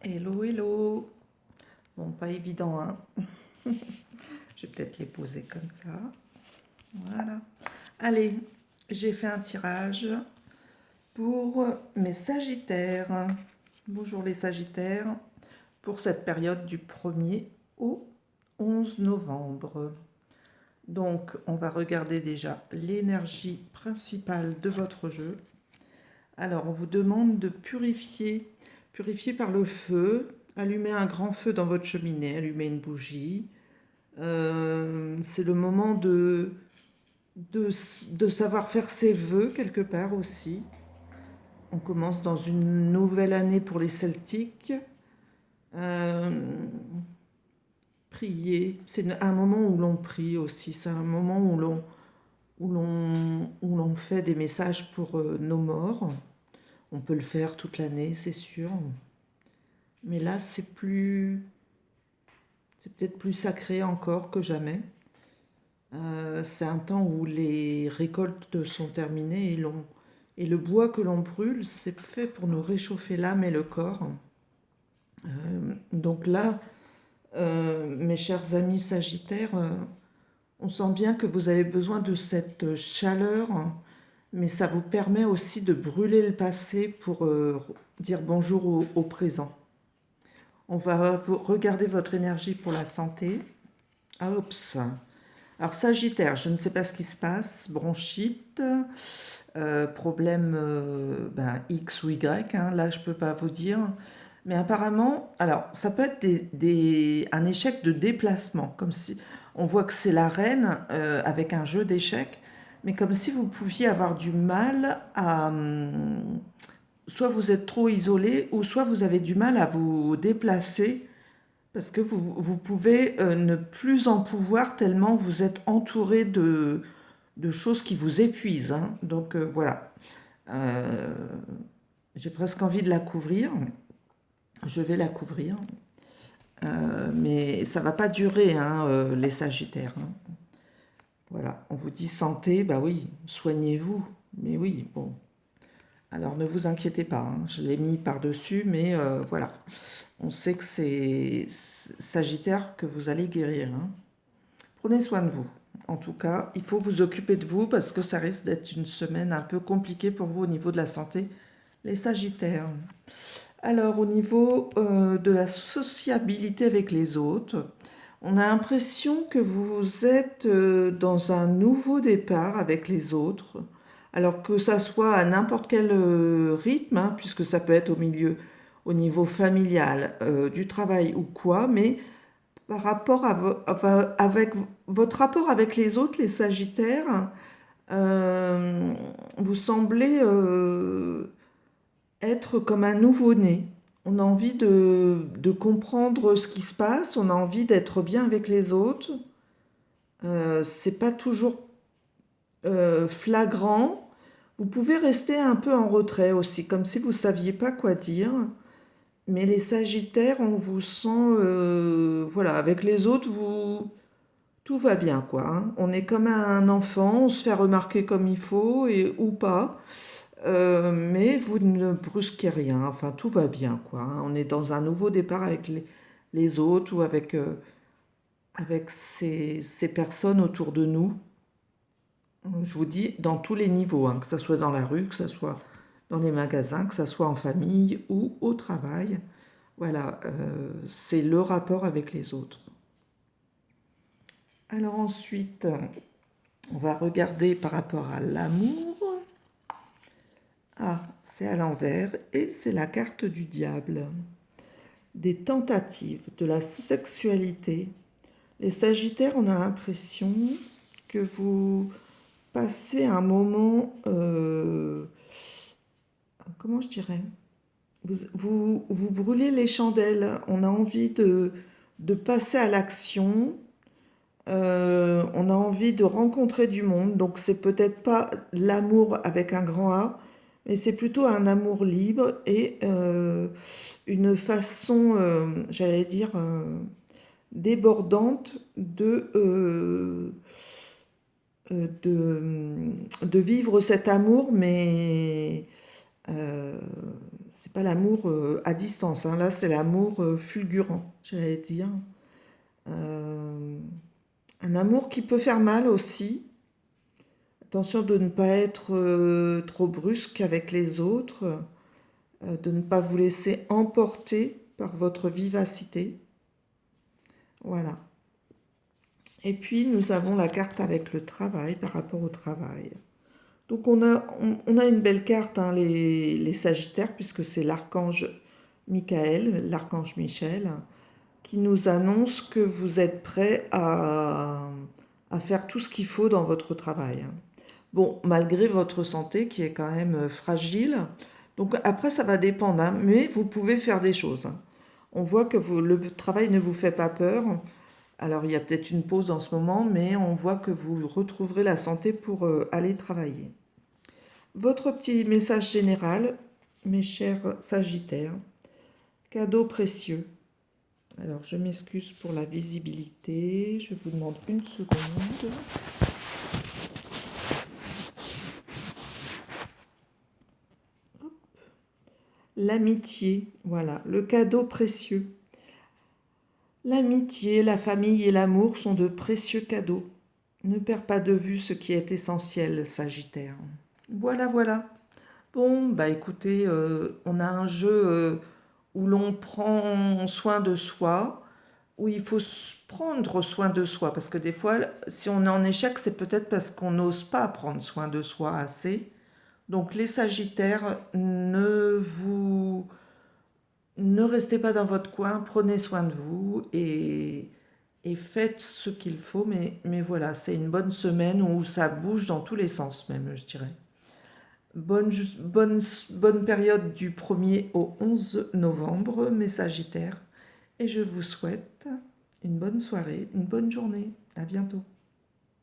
Hello, hello. Bon, pas évident, hein. Je vais peut-être les poser comme ça. Voilà. Allez, j'ai fait un tirage pour mes Sagittaires. Bonjour les Sagittaires. Pour cette période du 1er au 11 novembre. Donc, on va regarder déjà l'énergie principale de votre jeu. Alors, on vous demande de purifier par le feu, allumer un grand feu dans votre cheminée, allumer une bougie. C'est le moment de savoir faire ses vœux quelque part aussi. On commence dans une nouvelle année pour les Celtiques. Prier, c'est un moment où l'on prie aussi, c'est un moment où l'on fait des messages pour nos morts. On peut le faire toute l'année, c'est sûr. Mais là, c'est peut-être plus sacré encore que jamais. C'est un temps où les récoltes sont terminées et le bois que l'on brûle, c'est fait pour nous réchauffer l'âme et le corps. Donc là, mes chers amis Sagittaires, on sent bien que vous avez besoin de cette chaleur, mais ça vous permet aussi de brûler le passé pour dire bonjour au présent. On va regarder votre énergie pour la santé. Ah, oups. Alors Sagittaire, je ne sais pas ce qui se passe, bronchite, problème X ou Y, hein, là je peux pas vous dire. Mais apparemment, alors ça peut être un échec de déplacement, comme si on voit que c'est la reine avec un jeu d'échecs, mais comme si vous pouviez avoir du mal à... soit vous êtes trop isolé, ou soit vous avez du mal à vous déplacer parce que vous pouvez ne plus en pouvoir tellement vous êtes entouré de choses qui vous épuisent, hein. Donc voilà. Euh, j'ai presque envie de la couvrir. Je vais la couvrir. Mais ça va pas durer, hein, les Sagittaires, hein. Voilà. On vous dit santé, bah oui, soignez-vous. Mais oui, bon. Alors ne vous inquiétez pas, hein, je l'ai mis par-dessus, mais voilà. On sait que c'est Sagittaire que vous allez guérir, hein. Prenez soin de vous. En tout cas, il faut vous occuper de vous parce que ça risque d'être une semaine un peu compliquée pour vous au niveau de la santé, les Sagittaires. Alors, au niveau de la sociabilité avec les autres, on a l'impression que vous êtes dans un nouveau départ avec les autres. Alors que ça soit à n'importe quel rythme, hein, puisque ça peut être au niveau familial, du travail ou quoi, mais par rapport avec votre rapport avec les autres, les Sagittaires, vous semblez être comme un nouveau-né. On a envie de comprendre ce qui se passe, on a envie d'être bien avec les autres. C'est pas toujours flagrant. Vous pouvez rester un peu en retrait aussi, comme si vous saviez pas quoi dire. Mais les Sagittaires, on vous sent, voilà, avec les autres, tout va bien, quoi, hein. On est comme un enfant, on se fait remarquer comme il faut ou pas. Mais vous ne brusquez rien, enfin tout va bien, quoi, hein. On est dans un nouveau départ avec les autres ou avec ces personnes autour de nous. Je vous dis dans tous les niveaux, hein, que ce soit dans la rue, que ce soit dans les magasins, que ce soit en famille ou au travail. Voilà, c'est le rapport avec les autres. Alors ensuite, on va regarder par rapport à l'amour. Ah, c'est à l'envers et c'est la carte du diable. Des tentatives, de la sexualité. Les Sagittaires, on a l'impression que vous passez un moment, comment je dirais, vous brûlez les chandelles. On a envie de passer à l'action. On a envie de rencontrer du monde. Donc c'est peut-être pas l'amour avec un grand A, mais c'est plutôt un amour libre et une façon, j'allais dire, débordante de vivre cet amour, mais Euh, c'est pas l'amour à distance, hein. Là, c'est l'amour fulgurant, j'allais dire. Euh, un amour qui peut faire mal aussi. Attention de ne pas être trop brusque avec les autres, de ne pas vous laisser emporter par votre vivacité. Voilà. Et puis, nous avons la carte avec le travail par rapport au travail. Donc, on a une belle carte, hein, les Sagittaires, puisque c'est l'archange Michael, l'archange Michel, qui nous annonce que vous êtes prêts à faire tout ce qu'il faut dans votre travail. Bon, malgré votre santé qui est quand même fragile. Donc après, ça va dépendre, hein, mais vous pouvez faire des choses, hein. On voit que le travail ne vous fait pas peur. Alors il y a peut-être une pause en ce moment, mais on voit que vous retrouverez la santé pour aller travailler. Votre petit message général, mes chers Sagittaires, cadeau précieux. Alors je m'excuse pour la visibilité, je vous demande une seconde. L'amitié, voilà, le cadeau précieux. L'amitié, la famille et l'amour sont de précieux cadeaux. Ne perds pas de vue ce qui est essentiel, Sagittaire. Voilà, voilà. Bon, bah écoutez, on a un jeu où l'on prend soin de soi, où il faut prendre soin de soi, parce que des fois, si on est en échec, c'est peut-être parce qu'on n'ose pas prendre soin de soi assez. Donc les Sagittaires, ne restez pas dans votre coin, prenez soin de vous et faites ce qu'il faut. Mais voilà, c'est une bonne semaine où ça bouge dans tous les sens même, je dirais. Bonne période du 1er au 11 novembre, mes Sagittaires. Et je vous souhaite une bonne soirée, une bonne journée. À bientôt.